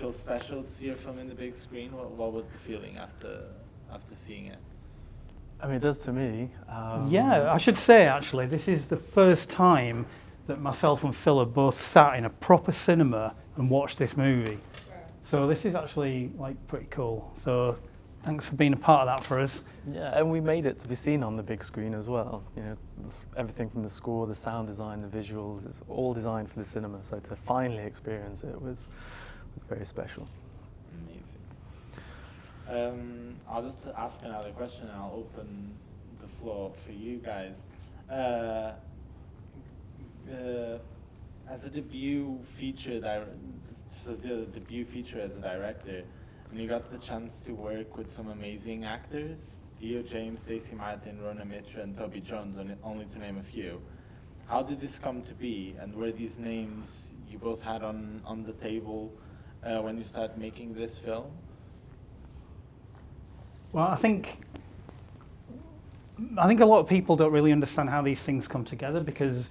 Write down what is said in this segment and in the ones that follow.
feel special to see your film in the big screen? What was the feeling after seeing it? I mean, it does to me. Yeah, I should say actually, this is the first time that myself and Phil have both sat in a proper cinema and watched this movie. So this is actually like pretty cool. So thanks for being a part of that for us. Yeah, and we made it to be seen on the big screen as well. You know, everything from the score, the sound design, the visuals, it's all designed for the cinema. So to finally experience it was very special. Amazing. I'll just ask another question and I'll open the floor for you guys. As a debut feature as a director, and you got the chance to work with some amazing actors, Theo James, Stacey Martin, Rona Mitra, and Toby Jones, only to name a few. How did this come to be, and were these names you both had on the table when you started making this film? Well, I think a lot of people don't really understand how these things come together, because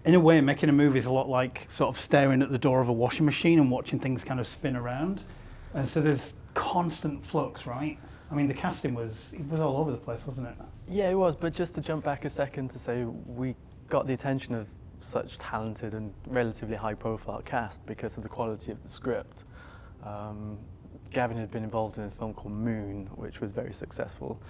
in a way making a movie is a lot like sort of staring at the door of a washing machine and watching things kind of spin around. And so there's constant flux, right? I mean, the casting was all over the place, wasn't it? Yeah, it was, but just to jump back a second to say we got the attention of such talented and relatively high-profile cast because of the quality of the script. Gavin had been involved in a film called Moon, which was very successful.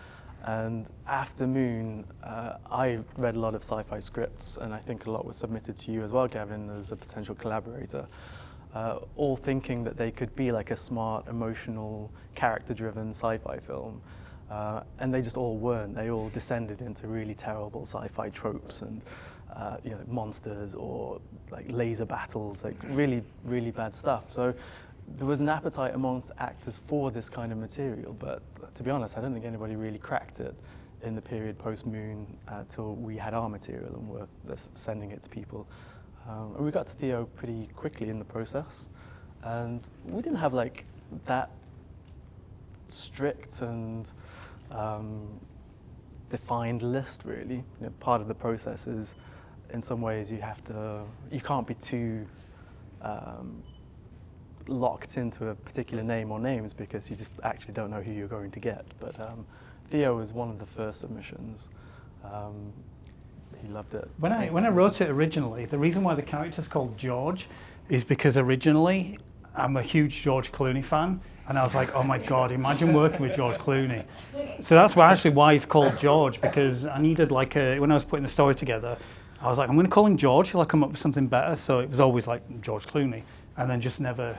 And after Moon, I read a lot of sci-fi scripts, and I think a lot was submitted to you as well, Gavin, as a potential collaborator, all thinking that they could be like a smart, emotional, character-driven sci-fi film. And they just all weren't. They all descended into really terrible sci-fi tropes and you know, monsters or like laser battles, like really, really bad stuff. So there was an appetite amongst actors for this kind of material, but to be honest, I don't think anybody really cracked it in the period post-Moon till we had our material and were sending it to people. And we got to Theo pretty quickly in the process, and we didn't have like that strict and defined list, really. You know, part of the process is, in some ways, you can't be too locked into a particular name or names because you just actually don't know who you're going to get. But Theo was one of the first submissions. He loved it. When I wrote it originally, the reason why the character's called George is because originally I'm a huge George Clooney fan, and I was like, oh my God, imagine working with George Clooney. So that's actually why he's called George, because I needed like when I was putting the story together, I was like, I'm going to call him George till I come up with something better. So it was always like George Clooney. And then just never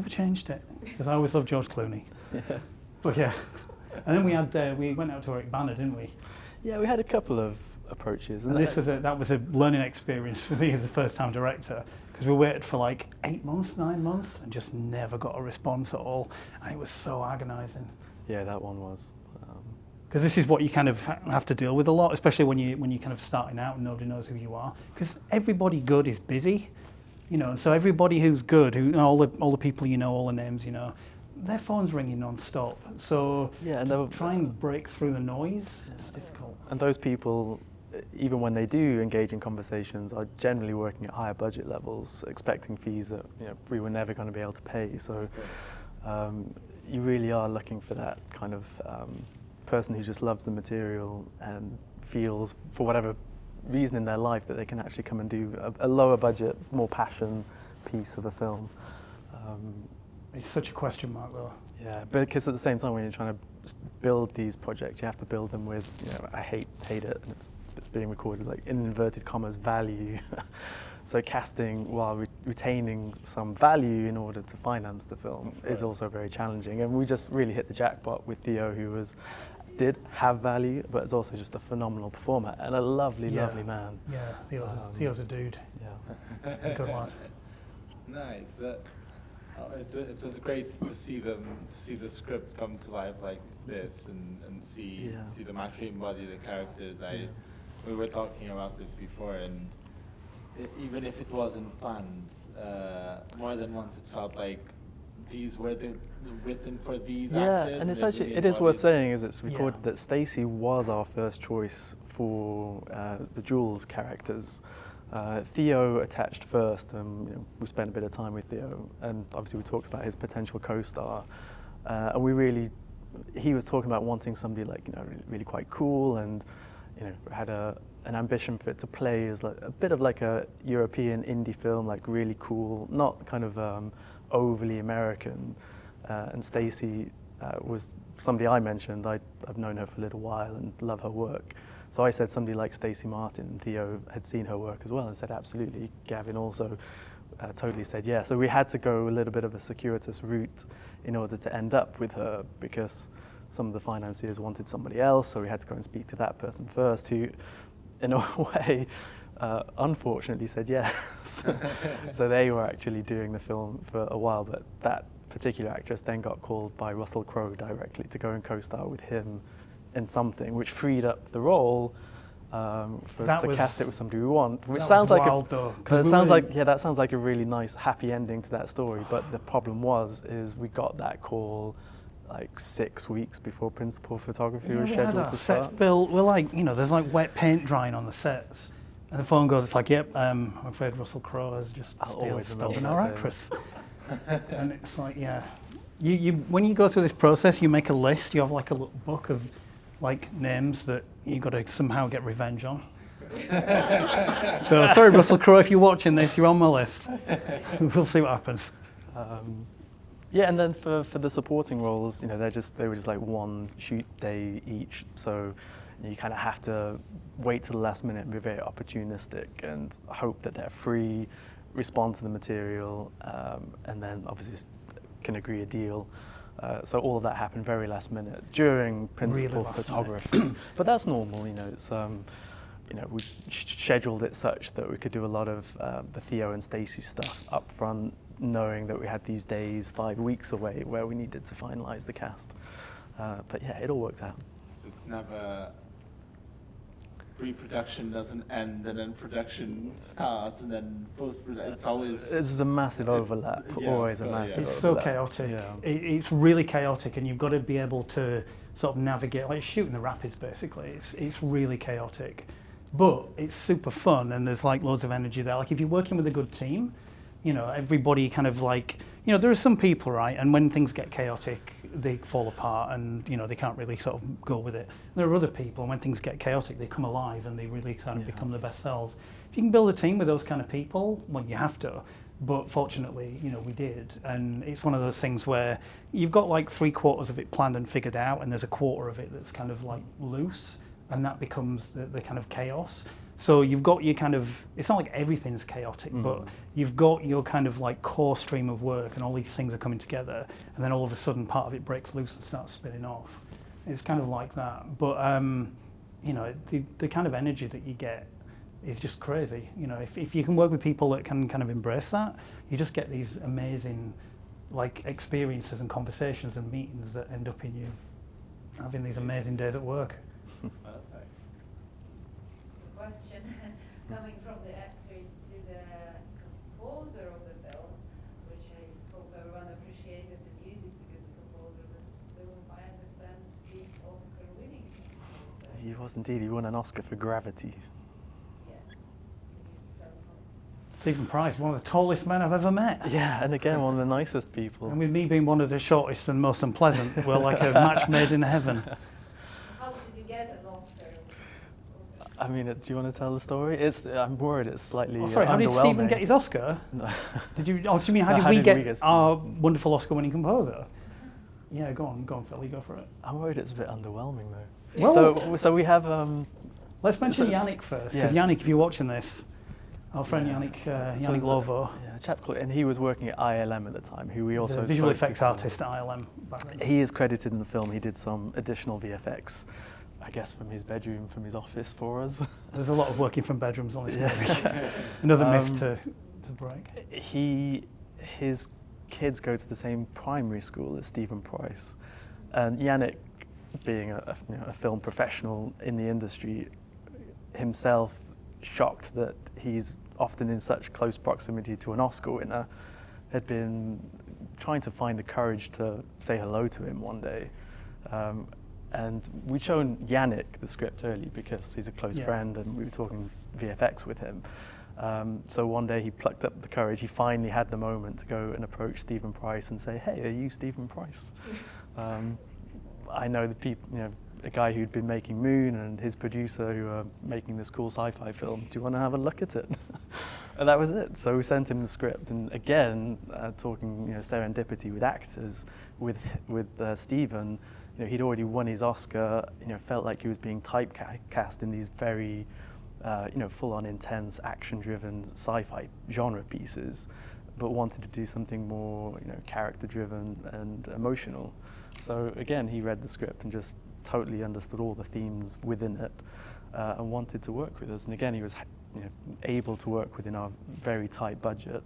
changed it, because I always loved George Clooney. Yeah. But yeah, and then we went out to Eric Banner, didn't we? Yeah, we had a couple of approaches. And that was a learning experience for me as a first-time director, because we waited for like 8 months, 9 months, and just never got a response at all, and it was so agonising. Yeah, that one was. Because this is what you kind of have to deal with a lot, especially when you kind of starting out and nobody knows who you are. Because everybody good is busy. You know, so everybody who's good, all the people you know, all the names you know, their phone's ringing non-stop. So yeah, to try and break through the noise, it's difficult. And those people, even when they do engage in conversations, are generally working at higher budget levels, expecting fees that we were never going to be able to pay. So you really are looking for that kind of person who just loves the material and feels, for whatever reason in their life, that they can actually come and do a lower budget, more passion piece of a film. It's such a question mark, though. Yeah, because at the same time, when you're trying to build these projects, you have to build them with, I hate it, and it's being recorded like in inverted commas value. So casting while retaining some value in order to finance the film is also very challenging. And we just really hit the jackpot with Theo, who did have value, but is also just a phenomenal performer and a lovely man. Yeah, Theo's a dude. Yeah, he's a good lad. Nice. It was great to see the script come to life like this and see them actually embody the characters. We were talking about this before, and even if it wasn't planned, more than once it felt like these were written for these actors. Yeah, and it's actually, it is worth saying, is it's recorded that Stacey was our first choice for the Jules characters. Theo attached first, and we spent a bit of time with Theo, and obviously we talked about his potential co-star, and he was talking about wanting somebody like really quite cool, and had an ambition for it to play as like a bit of like a European indie film, like really cool, not kind of overly American. And Stacey was somebody I mentioned. I've known her for a little while and love her work. So I said somebody like Stacey Martin, and Theo had seen her work as well and said absolutely. Gavin also totally said yeah. So we had to go a little bit of a circuitous route in order to end up with her, because some of the financiers wanted somebody else, so we had to go and speak to that person first, who in a way unfortunately said yes. So they were actually doing the film for a while, but that particular actress then got called by Russell Crowe directly to go and co-star with him in something, which freed up the role for us to cast it with somebody we want. Which sounds like that sounds like a really nice happy ending to that story. But the problem is we got that call like 6 weeks before principal photography was scheduled to start. Sets built. We're like, there's like wet paint drying on the sets, and the phone goes. It's like, yep, I'm afraid Russell Crowe has just stolen our actress. And it's like, yeah, you when you go through this process, you make a list. You have like a little book of like names that you got to somehow get revenge on. So sorry, Russell Crowe, if you're watching this, you're on my list. We'll see what happens. Yeah, and then for the supporting roles, they were just like one shoot day each. So you kind of have to wait till the last minute and be very opportunistic and hope that they're free, respond to the material, and then obviously can agree a deal. So all of that happened very last minute during principal photography. But that's normal, it's we scheduled it such that we could do a lot of the Theo and Stacey stuff up front, knowing that we had these days 5 weeks away where we needed to finalize the cast. But yeah, it all worked out. So it's never pre-production doesn't end and then production starts and then post-production. It's always... There's a massive overlap, always a massive It's overlap. so chaotic. Yeah. It's really chaotic, and you've got to be able to sort of navigate, like shooting the rapids basically. It's really chaotic. But it's super fun, and there's like loads of energy there. Like if you're working with a good team, everybody kind of like, there are some people, right, and when things get chaotic, they fall apart and, they can't really sort of go with it. There are other people, and when things get chaotic, they come alive and they really kind of become their best selves. If you can build a team with those kind of people, well, you have to. But fortunately, we did. And it's one of those things where you've got like 3/4 of it planned and figured out, and there's a quarter of it that's kind of like loose, and that becomes the kind of chaos. So you've got your kind of, it's not like everything's chaotic, but you've got your kind of like core stream of work, and all these things are coming together, and then all of a sudden part of it breaks loose and starts spinning off. It's kind of like that. But, the kind of energy that you get is just crazy. If you can work with people that can kind of embrace that, you just get these amazing like experiences and conversations and meetings that end up in you having these amazing days at work. Question coming from the actors to the composer of the film, which I hope everyone appreciated the music, because the composer of the film, I understand, is Oscar-winning. He was indeed. He won an Oscar for Gravity. Stephen Price, one of the tallest men I've ever met. Yeah, and again, one of the nicest people. And with me being one of the shortest and most unpleasant, we're like a match made in heaven. How did you get an Oscar? I mean, do you want to tell the story? I'm worried it's slightly sorry, how did underwhelming. Stephen get his Oscar? No. Do you mean how did we get our wonderful Oscar-winning composer? Yeah, go on, Phil, you go for it. I'm worried it's a bit underwhelming though. Well, so we have. Let's mention Yannick first, because Yannick, if you're watching this, our friend Yannick Lovo. Yeah, a chap called, and he was working at ILM at the time, who we also visual effects artist at ILM back then. He is credited in the film. He did some additional VFX, I guess, from his bedroom, from his office for us. There's a lot of working from bedrooms on this movie. Another myth to break. His kids go to the same primary school as Stephen Price, and Yannick, being a film professional in the industry himself, shocked that he's often in such close proximity to an Oscar winner, had been trying to find the courage to say hello to him one day. And we'd shown Yannick the script early because he's a close friend, and we were talking VFX with him. So one day he plucked up the courage, he finally had the moment to go and approach Stephen Price and say, hey, are you Stephen Price? I know the people, a guy who'd been making Moon and his producer who are making this cool sci-fi film. Do you want to have a look at it? And that was it. So we sent him the script, and again, talking serendipity with actors, with Stephen, he'd already won his Oscar. Felt like he was being typecast in these very, full-on intense, action-driven sci-fi genre pieces, but wanted to do something more, character-driven and emotional. So again, he read the script and just totally understood all the themes within it, and wanted to work with us. And again, he was able to work within our very tight budget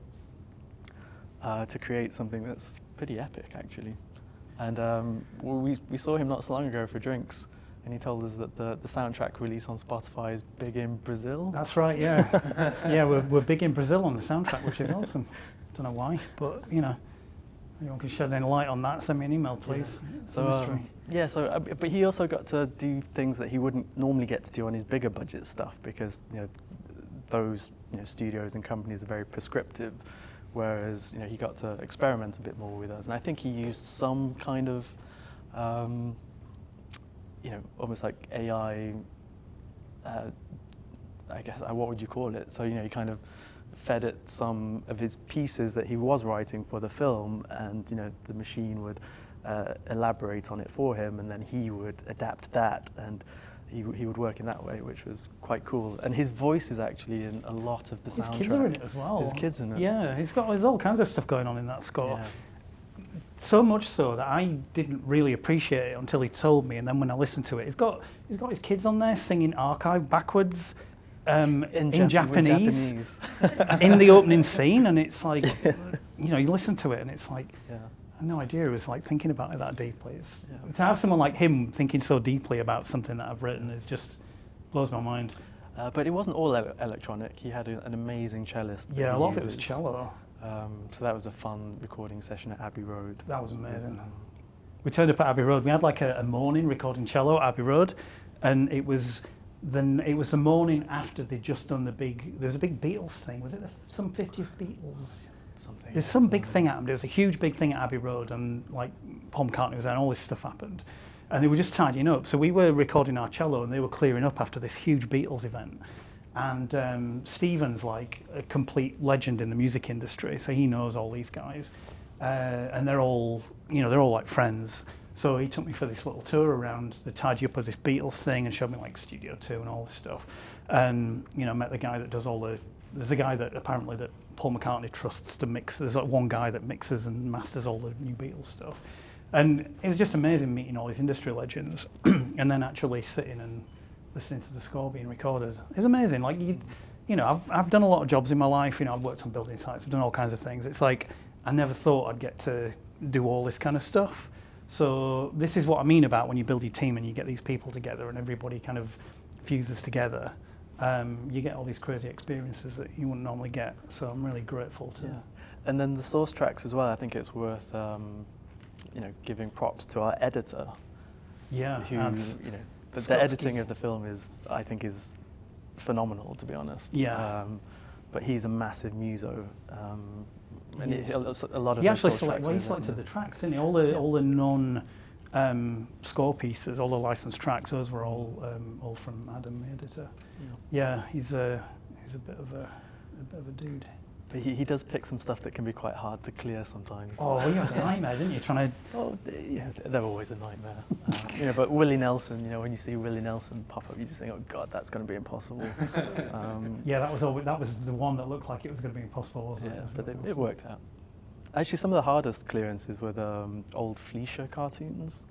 to create something that's pretty epic, actually. And we saw him not so long ago for drinks, and he told us that the soundtrack release on Spotify is big in Brazil. That's right, yeah. Yeah, we're big in Brazil on the soundtrack, which is awesome. Don't know why, but anyone can shed any light on that, send me an email, please. Yeah. But he also got to do things that he wouldn't normally get to do on his bigger budget stuff, because those studios and companies are very prescriptive, whereas he got to experiment a bit more with us. And I think he used some kind of almost like AI, I guess, what would you call it? So he kind of fed it some of his pieces that he was writing for the film, and the machine would elaborate on it for him, and then he would adapt that, and he would work in that way, which was quite cool. And his voice is actually in a lot of the soundtrack. His kids are in it as well. His kids in it. Yeah, there's all kinds of stuff going on in that score. Yeah. So much so that I didn't really appreciate it until he told me, and then when I listened to it, he's got his kids on there singing Archive backwards. In Japanese. In the opening scene, and it's like, you listen to it and it's like, I had no idea he was like thinking about it that deeply. To have someone like him thinking so deeply about something that I've written is just blows my mind. But it wasn't all electronic. He had an amazing cellist. Yeah, a lot of it was cello. So that was a fun recording session at Abbey Road. That was amazing. We turned up at Abbey Road. We had like a morning recording cello at Abbey Road, and it was the morning after they'd just done there was a big Beatles thing. Was it some 50th Beatles? Something. There's some big thing happened. There was a huge big thing at Abbey Road, and like Paul McCartney was there, and all this stuff happened. And they were just tidying up. So we were recording our cello, and they were clearing up after this huge Beatles event. And Stephen's like a complete legend in the music industry, so he knows all these guys, and they're all like friends. So he took me for this little tour around the tidy up of this Beatles thing and showed me like Studio 2 and all this stuff. And, met the guy that does there's a guy that apparently that Paul McCartney trusts to mix. There's like one guy that mixes and masters all the new Beatles stuff. And it was just amazing meeting all these industry legends and then actually sitting and listening to the score being recorded. It's amazing. Like, I've done a lot of jobs in my life. I've worked on building sites, I've done all kinds of things. It's like, I never thought I'd get to do all this kind of stuff. So this is what I mean about when you build your team and you get these people together and everybody kind of fuses together. You get all these crazy experiences that you wouldn't normally get. So I'm really grateful to. Yeah. And then the source tracks as well. I think it's worth giving props to our editor. Yeah. Who the editing of the film is phenomenal, to be honest. Yeah. But he's a massive muso. And a lot of he actually selected the tracks, didn't he? All the non score pieces, all the licensed tracks, those were all from Adam, the editor. Yeah, he's a bit of a dude. But he does pick some stuff that can be quite hard to clear sometimes. Oh, you had a nightmare, didn't you? Trying to. Oh, yeah, they're always a nightmare. But Willie Nelson, when you see Willie Nelson pop up, you just think, oh God, that's going to be impossible. Yeah, that was the one that looked like it was going to be impossible, wasn't it? But it worked out. Actually, some of the hardest clearances were the old Fleischer cartoons,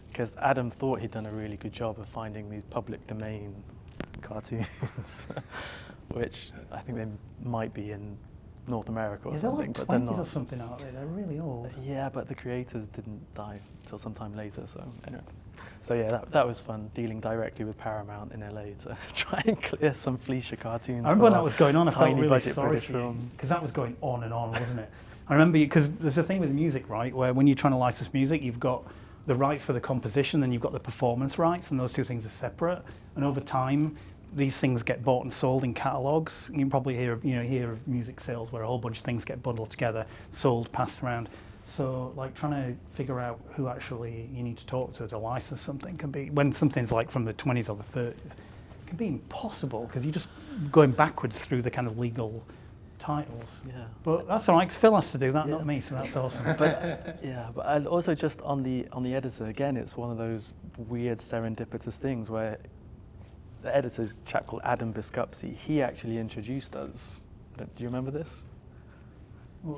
because Adam thought he'd done a really good job of finding these public domain cartoons, which I think they might be in North America or something, they're like but they're not. Or something out there. They're really old. Yeah, but the creators didn't die till sometime later. So anyway, that was fun, dealing directly with Paramount in LA to try and clear some Fleischer cartoons. I remember when that was going on. I felt really budget sorry British for you, film because that was going on and on, wasn't it? I remember because there's a thing with music, right, where when you're trying to license music, you've got the rights for the composition, then you've got the performance rights, and those two things are separate. And over time, these things get bought and sold in catalogs. You can probably hear of music sales where a whole bunch of things get bundled together, sold, passed around. So like trying to figure out who actually you need to talk to license something can be, when something's like from the 20s or the 30s, can be impossible because you're just going backwards through the kind of legal titles. Yeah. But that's all right, 'cause Phil has to do that, Yeah. not me, so that's awesome. But and also just on the editor, again, it's one of those weird serendipitous things where the editor's a chap called Adam Biskupski. He actually introduced us. Do you remember this?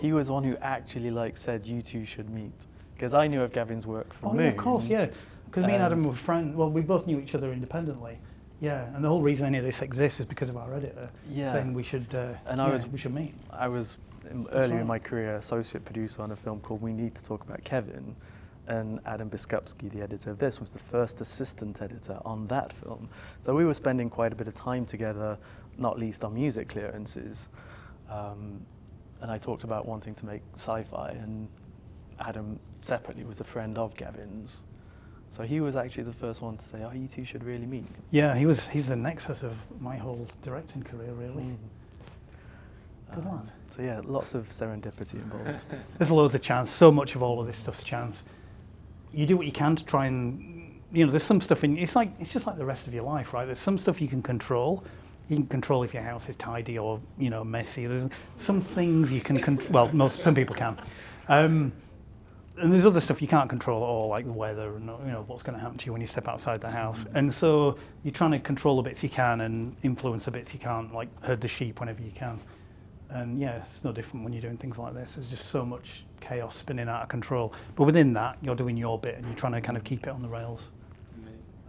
He was the one who actually said you two should meet, because I knew of Gavin's work from Moon. Yeah, of course, yeah. Because me and Adam were friends. Well, we both knew each other independently. Yeah, and the whole reason any of this exists is because of our editor saying we should. We should meet. I was earlier in my career associate producer on a film called We Need to Talk About Kevin, and Adam Biskupski, the editor of this, was the first assistant editor on that film. So we were spending quite a bit of time together, not least on music clearances. And I talked about wanting to make Sci-Fi, and Adam separately was a friend of Gavin's. So he was actually the first one to say, oh, you two should really meet. Yeah, he's the nexus of my whole directing career, really. Good lad. So yeah, lots of serendipity involved. There's loads of chance. So much of all of this stuff's chance. You do what you can to try and, there's some stuff it's just like the rest of your life, right? There's some stuff you can control. You can control if your house is tidy or, messy. There's some things you can control. Well, some people can. And there's other stuff you can't control at all, like the weather and, what's going to happen to you when you step outside the house. And so you're trying to control the bits you can and influence the bits you can't, like herd the sheep whenever you can. And yeah, it's no different when you're doing things like this. There's just so much chaos spinning out of control. But within that, you're doing your bit and you're trying to kind of keep it on the rails.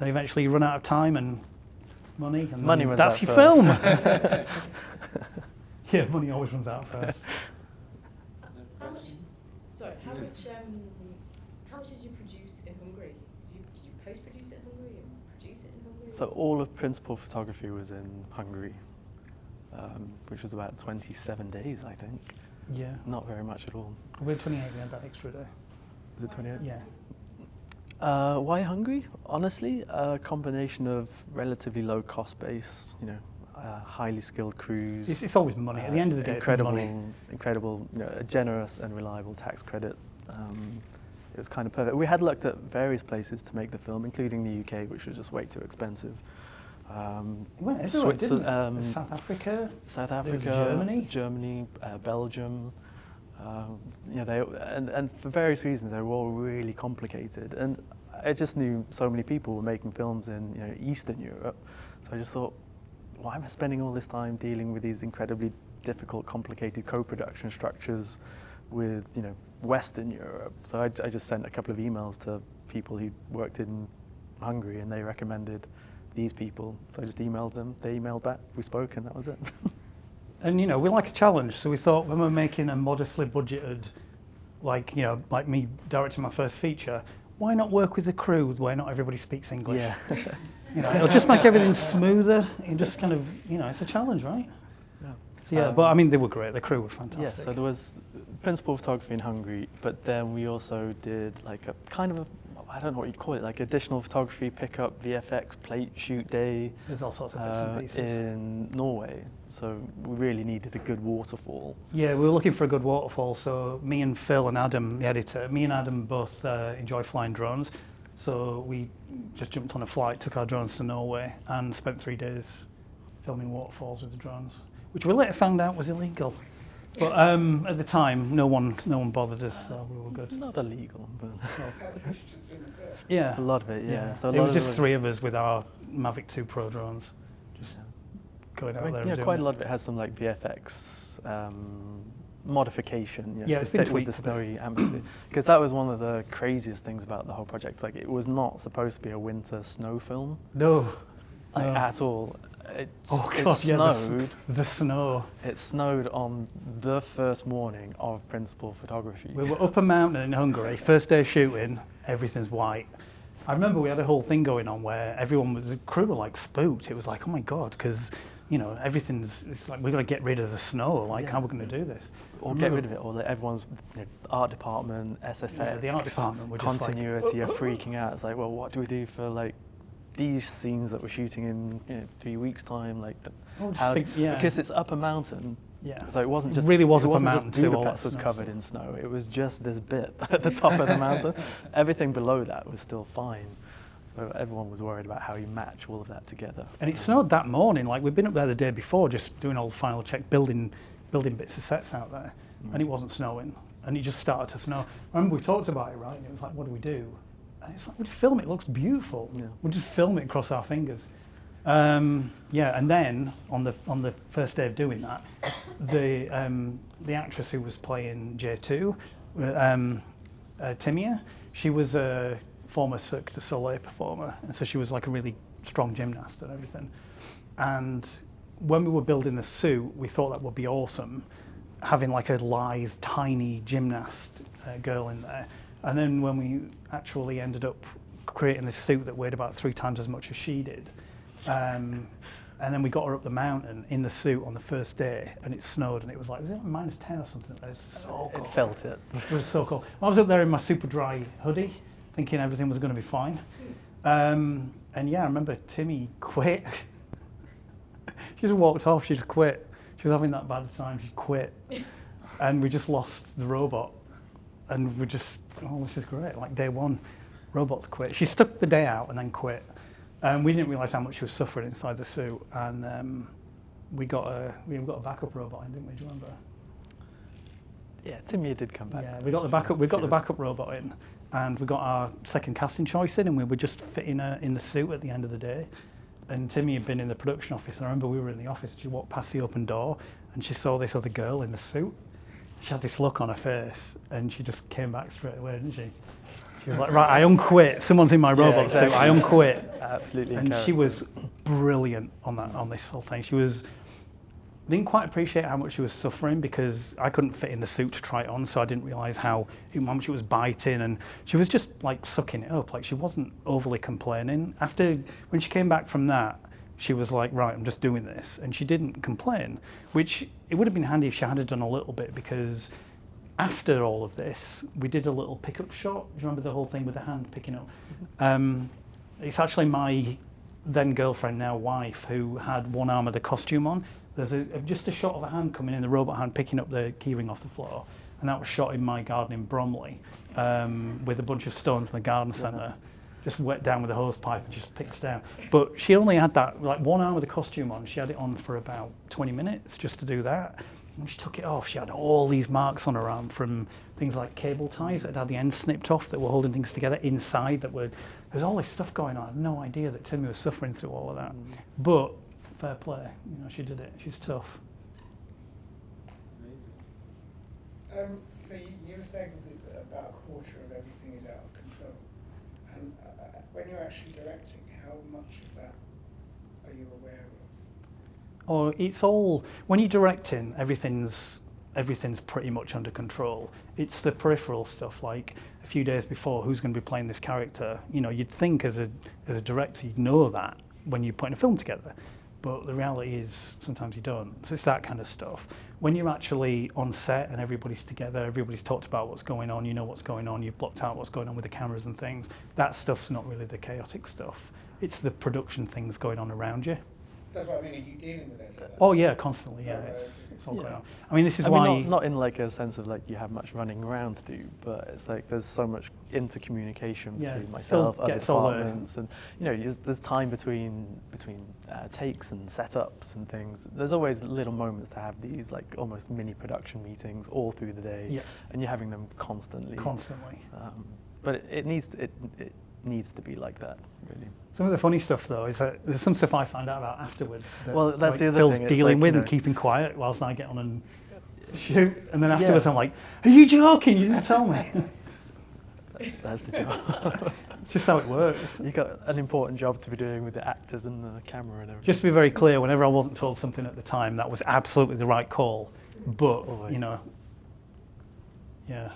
Then eventually you run out of time and money, and money runs that's out your first. film. Yeah, money always runs out first. How much did you produce in Hungary? Did you post-produce it in Hungary and produce it in Hungary? So all of principal photography was in Hungary, which was about 27 days, I think. Yeah. Not very much at all. We're 28, we had that extra day. Was it 28? Yeah. Why Hungary? Honestly, a combination of relatively low cost base, highly skilled crews. It's always money. At the end of the day, incredible, it's money. incredible, a generous and reliable tax credit. It was kind of perfect. We had looked at various places to make the film, including the UK, which was just way too expensive. Went everywhere, didn't it? South Africa, Germany, Belgium. And for various reasons, they were all really complicated. And I just knew so many people were making films in Eastern Europe. So I just thought, why am I spending all this time dealing with these incredibly difficult, complicated co-production structures with Western Europe? So I just sent a couple of emails to people who worked in Hungary, and they recommended these people. So I just emailed them. They emailed back. We spoke, and that was it. And we like a challenge, so we thought when we're making a modestly budgeted, like me directing my first feature, why not work with a crew where not everybody speaks English? Yeah. It'll just make everything smoother. And just kind of, it's a challenge, right? Yeah. So yeah, but I mean, they were great. The crew were fantastic. Yeah. So there was principal photography in Hungary, but then we also did like a kind of I don't know what you'd call it, like additional photography, pickup, VFX, plate shoot day. There's all sorts of bits and pieces. In Norway. So we really needed a good waterfall. Yeah, we were looking for a good waterfall. So me and Phil and Adam, the editor, me and Adam both enjoy flying drones. So we just jumped on a flight, took our drones to Norway, and spent 3 days filming waterfalls with the drones, which we later found out was illegal. But at the time, no one bothered us, so we were good. Not illegal, but yeah, a lot of it. Yeah. So it was just 3 of us with our Mavic 2 Pro drones, just going out there. And doing quite it. a lot of it has some like VFX modification. Yeah, to it's been fit with the tweaked a bit. snowy atmosphere. Because that was one of the craziest things about the whole project. Like, it was not supposed to be a winter snow film. No. At all. It God, snowed. The snow. It snowed on the first morning of principal photography. We were up a mountain in Hungary, first day of shooting, everything's white. I remember we had a whole thing going on where the crew were like spooked. It was like, oh my God, because, it's like, we've got to get rid of the snow. Like, how are we going to do this? Or get rid of it, or let everyone's art department, SFX, the art department were just continuity are freaking out. It's like, well, what do we do for like these scenes that we're shooting in 3 weeks' time, like because it's up a mountain. Yeah. So it wasn't just really was it up a wasn't mountain just too, all Budapest that was snow covered stuff. in snow. It was just this bit at the top of the mountain. Everything below that was still fine. So everyone was worried about how you match all of that together. And it snowed that morning. Like we'd been up there the day before, just doing all the final check, building bits of sets out there, and it wasn't snowing. And it just started to snow. I remember we talked about it, right? And it was like, what do we do? And it's like, we just film it. It looks beautiful. Yeah. We'll just film it across our fingers. Yeah, and then on the first day of doing that, the actress who was playing J2, Timia, she was a former Cirque du Soleil performer, and so she was like a really strong gymnast and everything. And when we were building the suit, we thought that would be awesome, having like a lithe, tiny gymnast girl in there. And then when we actually ended up creating this suit that weighed about 3 times as much as she did, and then we got her up the mountain in the suit on the first day, and it snowed, and it was like, was it -10 or something? It was so cold. It felt it. It was so cold. I was up there in my super dry hoodie, thinking everything was going to be fine. And yeah, I remember Timmy quit. She just walked off, she just quit. She was having that bad time, she quit. And we just lost the robot. And we just, oh, this is great. Like day one, robots quit. She stuck the day out and then quit. We didn't realise how much she was suffering inside the suit. And we got a backup robot in, didn't we? Do you remember? Yeah, Timmy did come back. Yeah, we got the backup robot in, and we got our second casting choice in, and we were just fitting her in the suit at the end of the day. And Timmy had been in the production office, and I remember we were in the office, and she walked past the open door, and she saw this other girl in the suit. She had this look on her face, and she just came back straight away, didn't she? She was like, right, I unquit. Someone's in my robot suit. I unquit. Absolutely. And she was brilliant on this whole thing. Didn't quite appreciate how much she was suffering because I couldn't fit in the suit to try it on, so I didn't realise how much it was biting, and she was just like sucking it up. Like she wasn't overly complaining. When she came back from that, she was like, right, I'm just doing this, and she didn't complain, which it would have been handy if she had done a little bit, because after all of this, we did a little pickup shot. Do you remember the whole thing with the hand picking up? It's actually my then girlfriend, now wife, who had one arm of the costume on. There's just a shot of a hand coming in, the robot hand picking up the keyring off the floor, and that was shot in my garden in Bromley with a bunch of stones from the garden centre, just wet down with a hose pipe and just picked down. But she only had that, like one arm of the costume on, she had it on for about 20 minutes just to do that. When she took it off, she had all these marks on her arm from things like cable ties that had the ends snipped off that were holding things together inside. There's all this stuff going on. I had no idea that Timmy was suffering through all of that. But fair play, she did it. She's tough. So you were saying that about a quarter of everything is out of control. And when you're actually directing, how much of that are you aware of? Oh, it's all, when you're directing, everything's pretty much under control. It's the peripheral stuff, like a few days before, who's going to be playing this character. You'd think as a director, you'd know that when you're putting a film together. But the reality is sometimes you don't. So it's that kind of stuff. When you're actually on set and everybody's together, everybody's talked about what's going on, you know what's going on, you've blocked out what's going on with the cameras and things, that stuff's not really the chaotic stuff. It's the production things going on around you. That's what I mean, are you dealing with any of that? Oh yeah, constantly, yeah. It's all going on. I mean, this is why... Not in like a sense of like you have much running around to do, but it's like there's so much intercommunication between myself, other departments, and there's time between takes and setups and things. There's always little moments to have these like almost mini production meetings all through the day, and you're having them constantly. But it needs to be like that, really. Some of the funny stuff, though, is that there's some stuff I find out about afterwards. That, that's the other Phil's thing. dealing with and keeping quiet whilst I get on and shoot. And then afterwards I'm like, are you joking? You didn't tell me. That's the job. It's just how it works. You've got an important job to be doing with the actors and the camera and everything. Just to be very clear, whenever I wasn't told something at the time, that was absolutely the right call. But, Always. Yeah.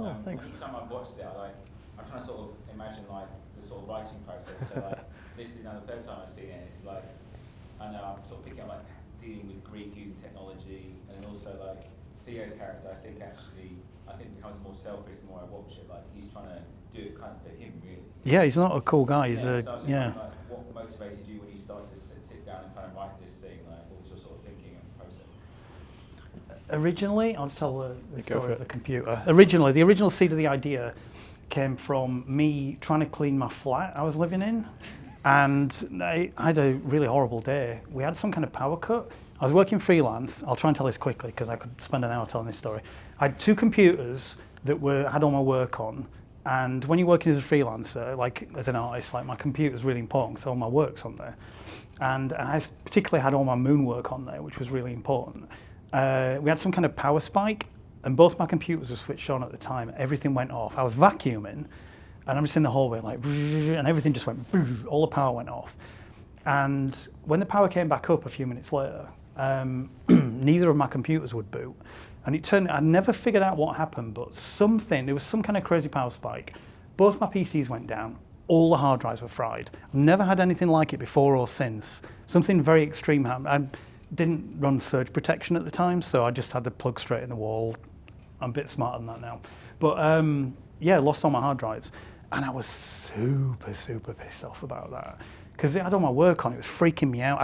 Oh, thanks. Each time I've watched it, I'm trying to sort of imagine like the sort of writing process. So like this is now the third time I've seen it. It's like I know I'm sort of picking up like dealing with Greek using technology, and then also like Theo's character, I think becomes more selfish the more I watch it. Like he's trying to do it kind of for him, really. Yeah, he's not a cool guy. He's So I a was just yeah. wondering, like, what motivated you when you started to sit down and kind of write this thing? Like, what was your sort of thinking and process? Originally, I'll just tell the Go for story it. of the computer. Originally, the original seed of the idea came from me trying to clean my flat I was living in, and I had a really horrible day. We had some kind of power cut. I was working freelance. I'll try and tell this quickly because I could spend an hour telling this story. I had 2 computers that had all my work on, and when you're working as a freelancer, like as an artist, like my computer's really important, so all my work's on there. And I particularly had all my moon work on there, which was really important. We had some kind of power spike, and both my computers were switched on at the time. Everything went off. I was vacuuming, and I'm just in the hallway, like, and everything just went, all the power went off. And when the power came back up a few minutes later, neither of my computers would boot. And it turned, I never figured out what happened, but there was some kind of crazy power spike. Both my PCs went down. All the hard drives were fried. I've never had anything like it before or since. Something very extreme happened. I didn't run surge protection at the time, so I just had the plug straight in the wall. I'm a bit smarter than that now. But yeah, lost all my hard drives. And I was super, super pissed off about that. Because it had all my work on, it was freaking me out.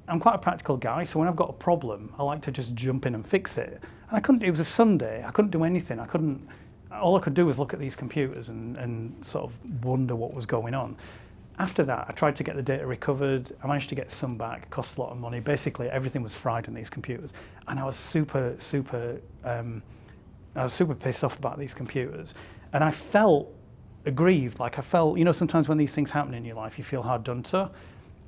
I'm quite a practical guy, so when I've got a problem, I like to just jump in and fix it. And it was a Sunday, I couldn't do anything. All I could do was look at these computers and sort of wonder what was going on. After that, I tried to get the data recovered. I managed to get some back. It cost a lot of money. Basically, everything was fried on these computers. And I was super pissed off about these computers. And I felt aggrieved. Sometimes when these things happen in your life, you feel hard done to.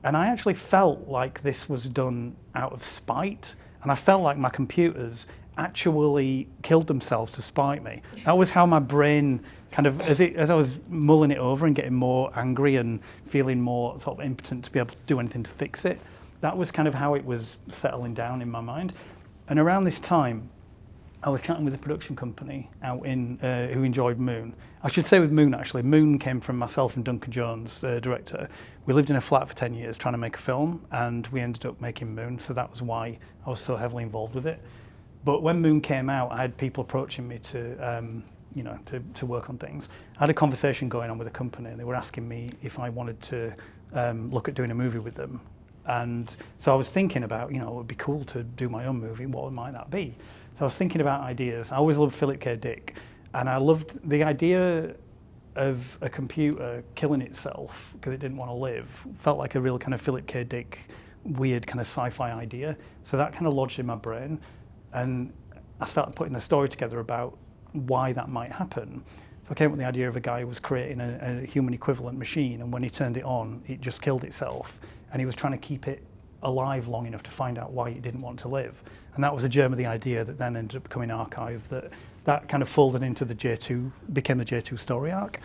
And I actually felt like this was done out of spite. And I felt like my computers actually killed themselves to spite me. That was how my brain kind of, as I was mulling it over and getting more angry and feeling more sort of impotent to be able to do anything to fix it, that was kind of how it was settling down in my mind. And around this time, I was chatting with a production company out in who enjoyed Moon. I should say with Moon, actually. Moon came from myself and Duncan Jones, director. We lived in a flat for 10 years trying to make a film, and we ended up making Moon, so that was why I was so heavily involved with it. But when Moon came out, I had people approaching me to work on things. I had a conversation going on with a company, and they were asking me if I wanted to look at doing a movie with them. And so I was thinking about, it would be cool to do my own movie. What might that be? So I was thinking about ideas. I always loved Philip K. Dick, and I loved the idea of a computer killing itself because it didn't want to live. Felt like a real kind of Philip K. Dick, weird kind of sci-fi idea. So that kind of lodged in my brain, and I started putting a story together about why that might happen. So I came up with the idea of a guy who was creating a human equivalent machine, and when he turned it on, it just killed itself, and he was trying to keep it alive long enough to find out why it didn't want to live. And that was the germ of the idea that then ended up becoming Archive, that kind of folded into the J2, became the J2 story arc.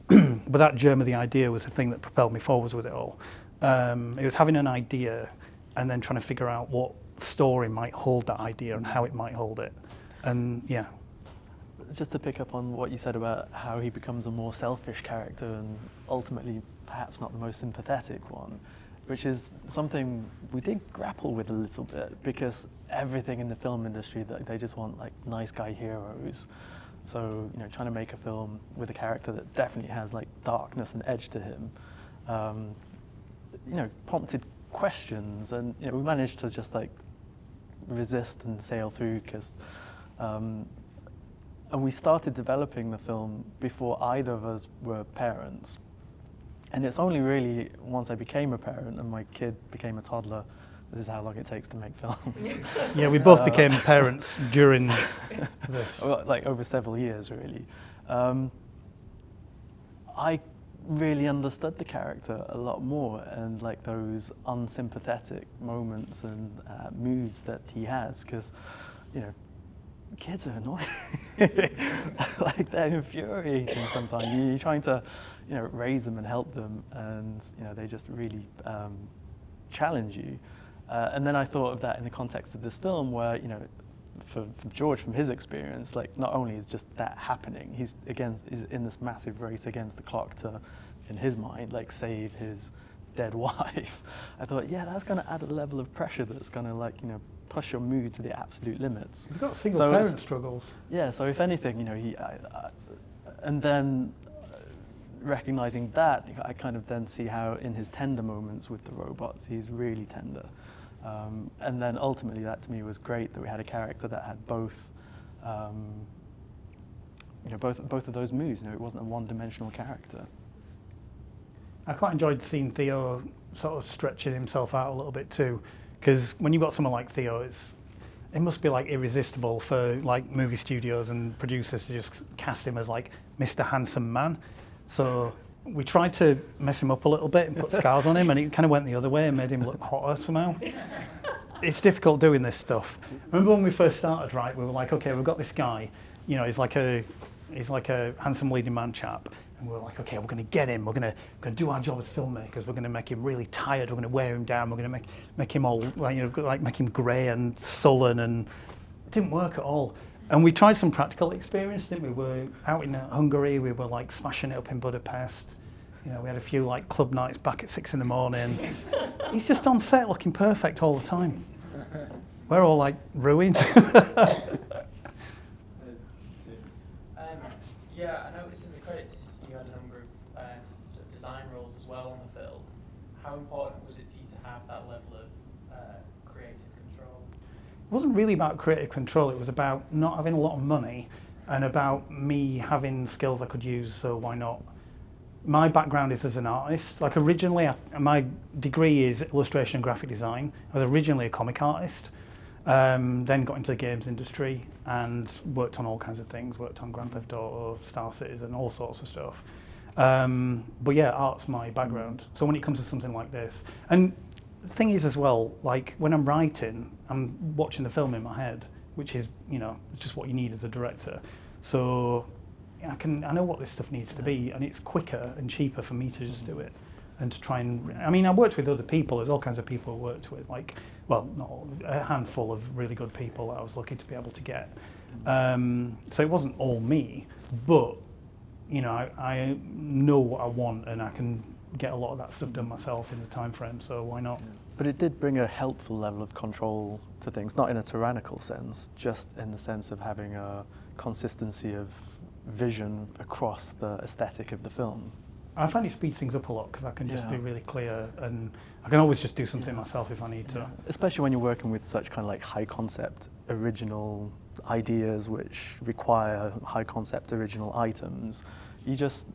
But that germ of the idea was the thing that propelled me forwards with it all. It was having an idea and then trying to figure out what story might hold that idea and how it might hold it. And yeah. Just to pick up on what you said about how he becomes a more selfish character and ultimately perhaps not the most sympathetic one, which is something we did grapple with a little bit because everything in the film industry, they just want like nice guy heroes. So, trying to make a film with a character that definitely has like darkness and edge to him, prompted questions, and we managed to just like resist and sail through because, and we started developing the film before either of us were parents. And it's only really once I became a parent and my kid became a toddler, this is how long it takes to make films. Yeah, we both became parents during this. Well, like over several years, really. I really understood the character a lot more and like those unsympathetic moments and moods that he has, because, kids are annoying. Like they're infuriating sometimes. You're trying to, raise them and help them, and they just really challenge you. And then I thought of that in the context of this film, where for George, from his experience, like not only is just that happening, he's in this massive race against the clock to, in his mind, like save his dead wife. I thought, yeah, that's going to add a level of pressure that's going to push your mood to the absolute limits. He's got single So parent it's- struggles. Yeah, so if anything, and then recognizing that, I kind of then see how in his tender moments with the robots, he's really tender. And then ultimately that to me was great that we had a character that had both, both of those moods. It wasn't a one-dimensional character. I quite enjoyed seeing Theo sort of stretching himself out a little bit too, because when you've got someone like Theo, it must be like irresistible for like movie studios and producers to just cast him as like Mr. Handsome Man. So we tried to mess him up a little bit and put scars on him, and it kind of went the other way and made him look hotter somehow. It's difficult doing this stuff. Remember when we first started, right? We were like, okay, we've got this guy, he's like a handsome leading man chap. And we were like, okay, we're going to get him. We're going to do our job as filmmakers. We're going to make him really tired. We're going to wear him down. We're going to make him all make him grey and sullen. And it didn't work at all. And we tried some practical experience, didn't we? We were out in Hungary. We were like smashing it up in Budapest. We had a few like club nights back at 6 a.m. He's just on set looking perfect all the time. We're all like ruined. Yeah, I noticed in the credits you had a number of sort of design roles as well on the film. How important was it for you to have that level of creative control? It wasn't really about creative control. It was about not having a lot of money and about me having skills I could use, so why not? My background is as an artist. Like originally, my degree is illustration and graphic design. I was originally a comic artist, then got into the games industry and worked on all kinds of things. Worked on Grand Theft Auto, Star Citizen, all sorts of stuff. But yeah, art's my background. So when it comes to something like this, and the thing is as well, like when I'm writing, I'm watching the film in my head, which is, just what you need as a director. So I know what this stuff needs to be, and it's quicker and cheaper for me to just do it and to try and. I mean, I worked with other people. There's all kinds of people I worked with, not all, a handful of really good people that I was lucky to be able to get. So it wasn't all me, but I know what I want, and I can get a lot of that stuff done myself in the time frame. So why not? But it did bring a helpful level of control to things, not in a tyrannical sense, just in the sense of having a consistency of vision across the aesthetic of the film. I find it speeds things up a lot because I can just be really clear, and I can always just do something myself if I need to. Especially when you're working with such kind of like high concept original ideas which require high concept original items. You just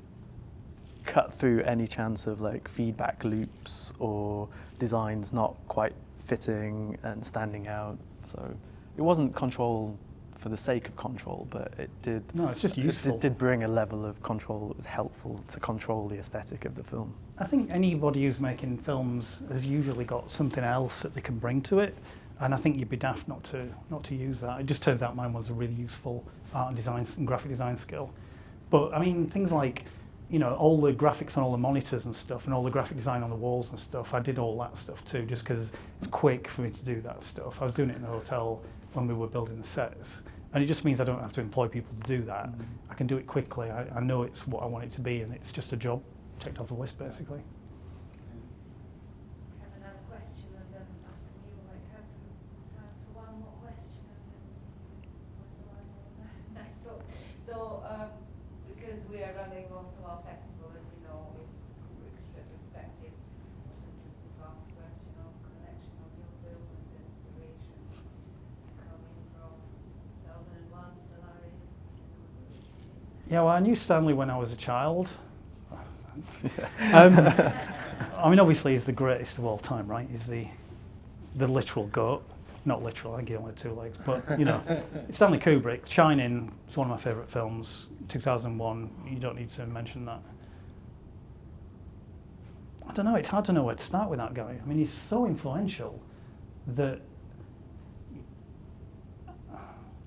cut through any chance of like feedback loops or designs not quite fitting and standing out. So it wasn't control for the sake of control, but it did. No, it's just useful. It did bring a level of control that was helpful to control the aesthetic of the film. I think anybody who's making films has usually got something else that they can bring to it, and I think you'd be daft not to use that. It just turns out mine was a really useful art and design and graphic design skill. But I mean, things like, all the graphics on all the monitors and stuff, and all the graphic design on the walls and stuff, I did all that stuff too, just because it's quick for me to do that stuff. I was doing it in the hotel when we were building the sets. And it just means I don't have to employ people to do that. I can do it quickly. I know it's what I want it to be, and it's just a job checked off the list, basically. I have another question, and then after me we might have time for one more question, and then nice talk. So, because we are running most of our festival, as you know, with retrospective, I was interested to ask a question of connection of your film and the inspirations coming from 2001 Stellaris. Yeah, well, I knew Stanley when I was a child. I mean, obviously, he's the greatest of all time, right? He's the literal GOAT. Not literal, I think he only had 2 legs, but, Stanley Kubrick, Shining is one of my favourite films, 2001, you don't need to mention that. I don't know, it's hard to know where to start with that guy. I mean, he's so influential that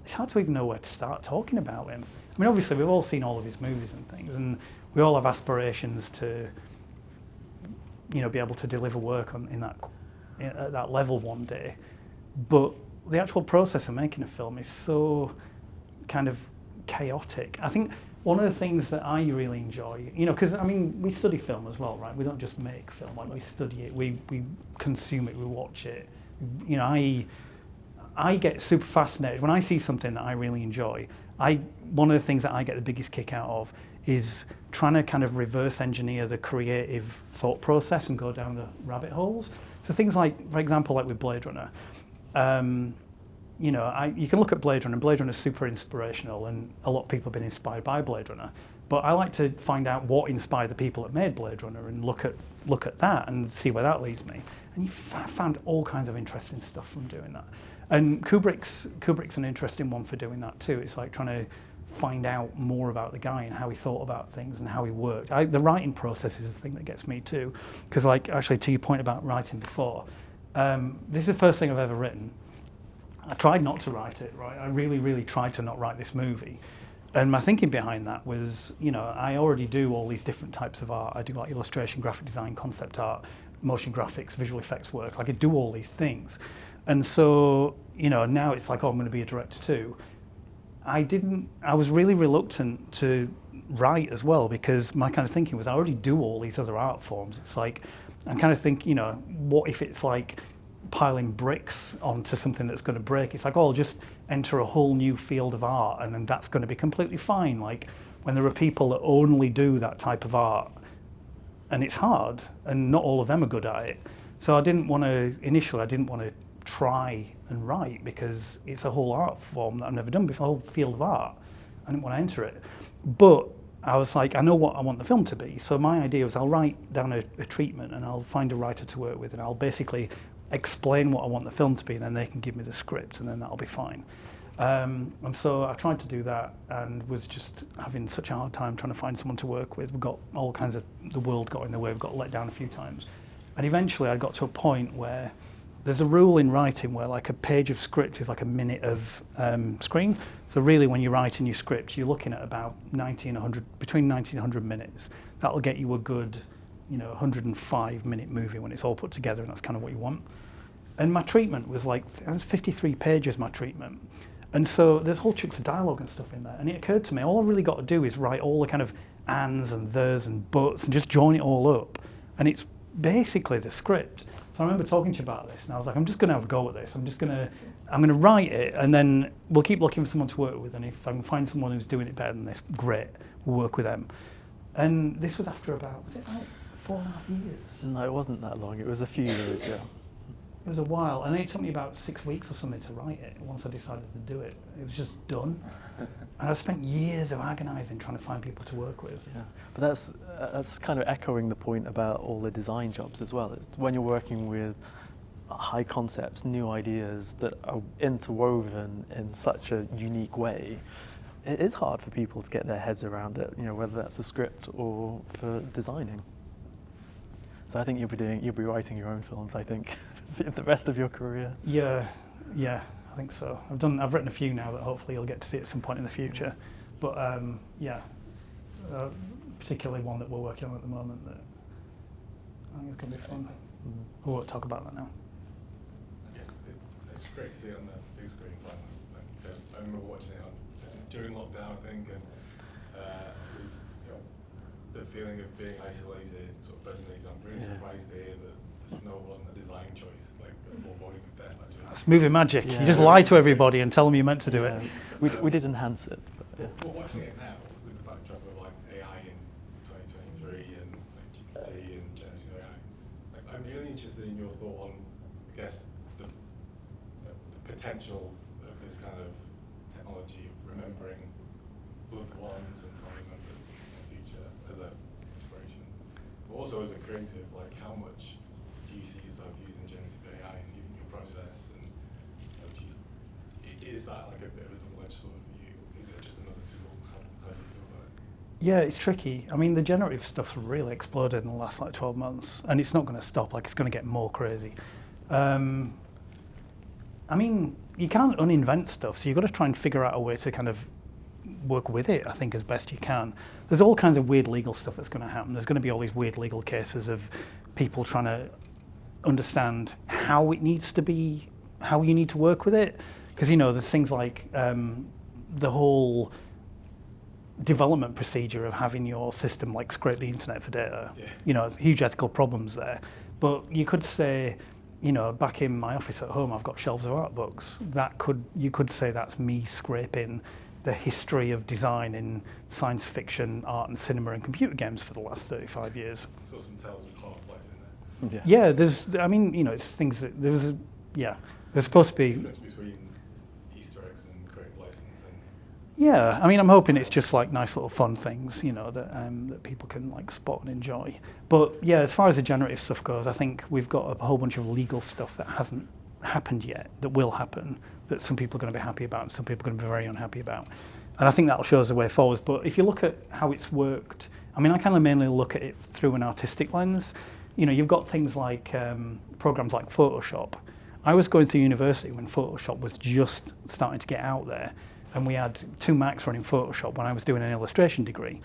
it's hard to even know where to start talking about him. I mean, obviously, we've all seen all of his movies and things, and we all have aspirations to, be able to deliver work at that level one day. But the actual process of making a film is so kind of chaotic. I think one of the things that I really enjoy, because I mean, we study film as well, right? We don't just make film, like we study it, we consume it, we watch it. I get super fascinated when I see something that I really enjoy. One of the things that I get the biggest kick out of is trying to kind of reverse engineer the creative thought process and go down the rabbit holes. So things like, for example, like with Blade Runner, you know, you can look at Blade Runner, and Blade Runner is super inspirational, and a lot of people have been inspired by Blade Runner. But I like to find out what inspired the people that made Blade Runner and look at that and see where that leads me. And you found all kinds of interesting stuff from doing that. And Kubrick's an interesting one for doing that too. It's like trying to find out more about the guy and how he thought about things and how he worked. The writing process is the thing that gets me too. Because like, actually, to your point about writing before, this is the first thing I've ever written. I tried not to write it, right? I really, really tried to not write this movie. And my thinking behind that was, you know, I already do all these different types of art. I do like illustration, graphic design, concept art, motion graphics, visual effects work. Like I do all these things. And so, you know, now it's like, oh, I'm going to be a director too. I was really reluctant to write as well, because my kind of thinking was I already do all these other art forms. It's like, I kind of think, you know, what if it's like piling bricks onto something that's going to break? It's like, oh, I'll just enter a whole new field of art and then that's going to be completely fine. Like when there are people that only do that type of art, and it's hard, and not all of them are good at it. So initially I didn't want to try and write, because it's a whole art form that I've never done before, a whole field of art. I didn't want to enter it. But I was like, I know what I want the film to be. So my idea was I'll write down a treatment and I'll find a writer to work with, and I'll basically explain what I want the film to be, and then they can give me the script, and then that'll be fine. And so I tried to do that and was just having such a hard time trying to find someone to work with. We got all kinds of, the world got in the way, we got let down a few times. And eventually I got to a point where there's a rule in writing where like a page of script is like a minute of screen. So really when you're writing your script, you're looking at about 90 and 100, between 90 and 100 minutes. That'll get you a good, you know, 105-minute movie when it's all put together, and that's kind of what you want. And my treatment was like, it was 53 pages, my treatment. And so there's whole chunks of dialogue and stuff in there. And it occurred to me, all I've really got to do is write all the kind of ands and thers and buts and just join it all up. And it's basically the script. So I remember talking to you about this, and I was like, I'm just going to have a go at this. I'm going to write it, and then we'll keep looking for someone to work with. And if I can find someone who's doing it better than this, great, we'll work with them. And this was after about, was it like 4.5 years? No, it wasn't that long. It was a few years, yeah. It was a while, and it took me about 6 weeks or something to write it. Once I decided to do it, it was just done. And I spent years of agonising trying to find people to work with. Yeah, but that's kind of echoing the point about all the design jobs as well. It's when you're working with high concepts, new ideas that are interwoven in such a unique way, it is hard for people to get their heads around it. You know, whether that's the script or for designing. So I think you'll be writing your own films, I think, the rest of your career. Yeah, I think so. I've written a few now that hopefully you'll get to see at some point in the future. But particularly one that we're working on at the moment that I think is going to be fun. We won't talk about that now. Yeah, it's great to see it on the big screen. I remember watching it during lockdown, I think, and it was, you know, the feeling of being isolated sort of resonates. I'm really surprised to hear that the snow wasn't a design choice, like a foreboding of death. Actually, That's movie magic. Yeah. You just lie to everybody and tell them you're meant to do it. We did enhance it. But, yeah. Well, watching it now with the backdrop of like AI in 2023 and like GPT and generative AI, like, I'm really interested in your thought on, I guess, the potential of this kind of technology of remembering loved ones and family members in the future as an inspiration, but also as a creative. Like, how much do you see yourself using generative AI in your process, and is that like a bit of a double-edged sword for you? Is it just another tool? How do you feel about it? Yeah, it's tricky. I mean, the generative stuff's really exploded in the last like 12 months, and it's not going to stop. Like, it's going to get more crazy. I mean, you can't uninvent stuff, so you've got to try and figure out a way to kind of work with it, I think, as best you can. There's all kinds of weird legal stuff that's going to happen. There's going to be all these weird legal cases of people trying to understand how it needs to be, how you need to work with it. Because, you know, there's things like the whole development procedure of having your system like scrape the internet for data. Yeah. You know, huge ethical problems there. But you could say, you know, back in my office at home, I've got shelves of art books. You could say that's me scraping the history of design in science fiction, art and cinema and computer games for the last 35 years. So some tales of conflict in there. Yeah, I mean, you know, it's things that there's supposed to be. Difference between Easter eggs and creative licensing. Yeah, I mean, I'm hoping it's just like nice little fun things, you know, that people can like spot and enjoy. But yeah, as far as the generative stuff goes, I think we've got a whole bunch of legal stuff that hasn't happened yet, that will happen, that some people are going to be happy about and some people are going to be very unhappy about. And I think that'll show us the way forward. But if you look at how it's worked, I mean, I kind of mainly look at it through an artistic lens. You know, you've got things like programs like Photoshop. I was going to university when Photoshop was just starting to get out there, and we had 2 Macs running Photoshop when I was doing an illustration degree.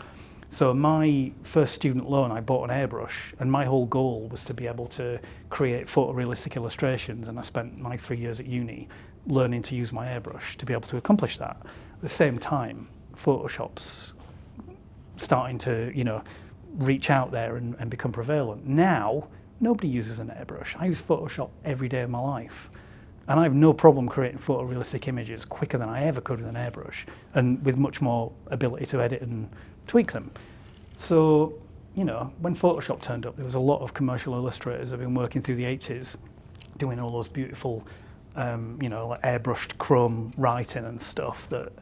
So my first student loan, I bought an airbrush, and my whole goal was to be able to create photorealistic illustrations, and I spent my 3 years at uni learning to use my airbrush to be able to accomplish that. At the same time, Photoshop's starting to, you know, reach out there and become prevalent. Now, nobody uses an airbrush. I use Photoshop every day of my life. And I have no problem creating photorealistic images quicker than I ever could with an airbrush, and with much more ability to edit and tweak them. So, you know, when Photoshop turned up, there was a lot of commercial illustrators that have been working through the 80s, doing all those beautiful, you know, like airbrushed chrome writing and stuff that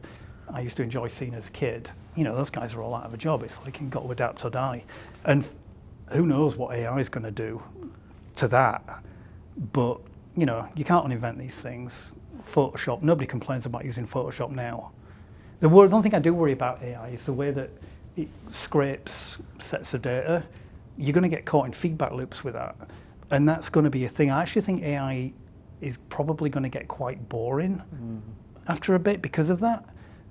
I used to enjoy seeing as a kid. You know, those guys are all out of a job. It's like you've got to adapt or die. And who knows what AI is going to do to that. But, you know, you can't uninvent these things. Photoshop, nobody complains about using Photoshop now. The one thing I do worry about AI is the way that it scrapes sets of data. You're going to get caught in feedback loops with that. And that's going to be a thing. I actually think AI is probably going to get quite boring after a bit because of that.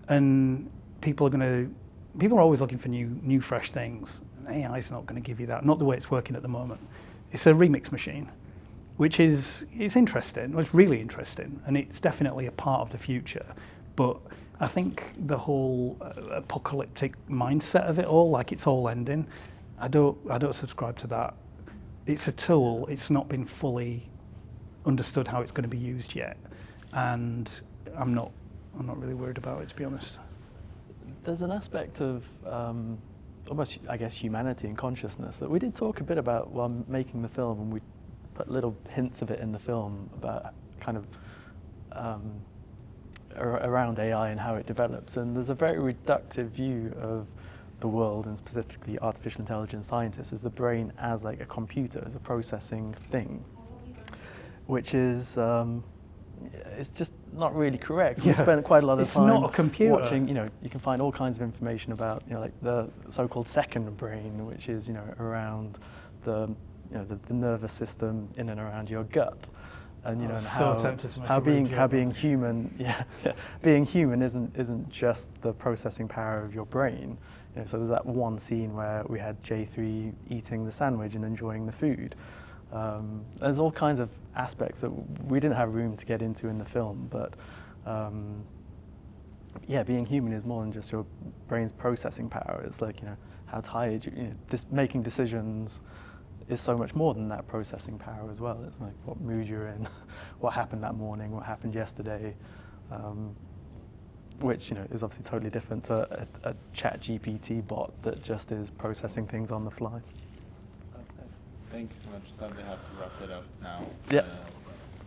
And people are always looking for new fresh things. And AI is not going to give you that, not the way it's working at the moment. It's a remix machine, which it's interesting. Well, it's really interesting, and it's definitely a part of the future. But I think the whole apocalyptic mindset of it all, like it's all ending, I don't subscribe to that. It's a tool. It's not been fully understood how it's going to be used yet, and I'm not really worried about it, to be honest. There's an aspect of almost, I guess, humanity and consciousness that we did talk a bit about while making the film, and we put little hints of it in the film about kind of around AI and how it develops. And there's a very reductive view of the world, and specifically artificial intelligence scientists, as the brain as like a computer, as a processing thing, which is it's just not really correct. We spent quite a lot of time not a computer. watching, you know, you can find all kinds of information about, you know, like the so-called second brain, which is, you know, around the, you know, the nervous system in and around your gut. And you know, and how being human, being human isn't just the processing power of your brain. You know, so there's that one scene where we had J3 eating the sandwich and enjoying the food. There's all kinds of aspects that we didn't have room to get into in the film, but being human is more than just your brain's processing power. It's like, you know, how tired you know, making decisions is so much more than that processing power as well. It's like what mood you're in, what happened that morning, what happened yesterday, which, you know, is obviously totally different to a chat GPT bot that just is processing things on the fly. Thank you so much. Sadly, I have to wrap it up now. Yeah.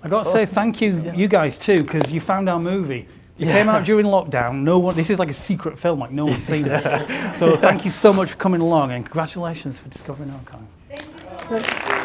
I got to say thank you, you guys too, because you found our movie. It came out during lockdown. This is like a secret film, like no one's seen it. So thank you so much for coming along, and congratulations for discovering Archive. Thank you so much.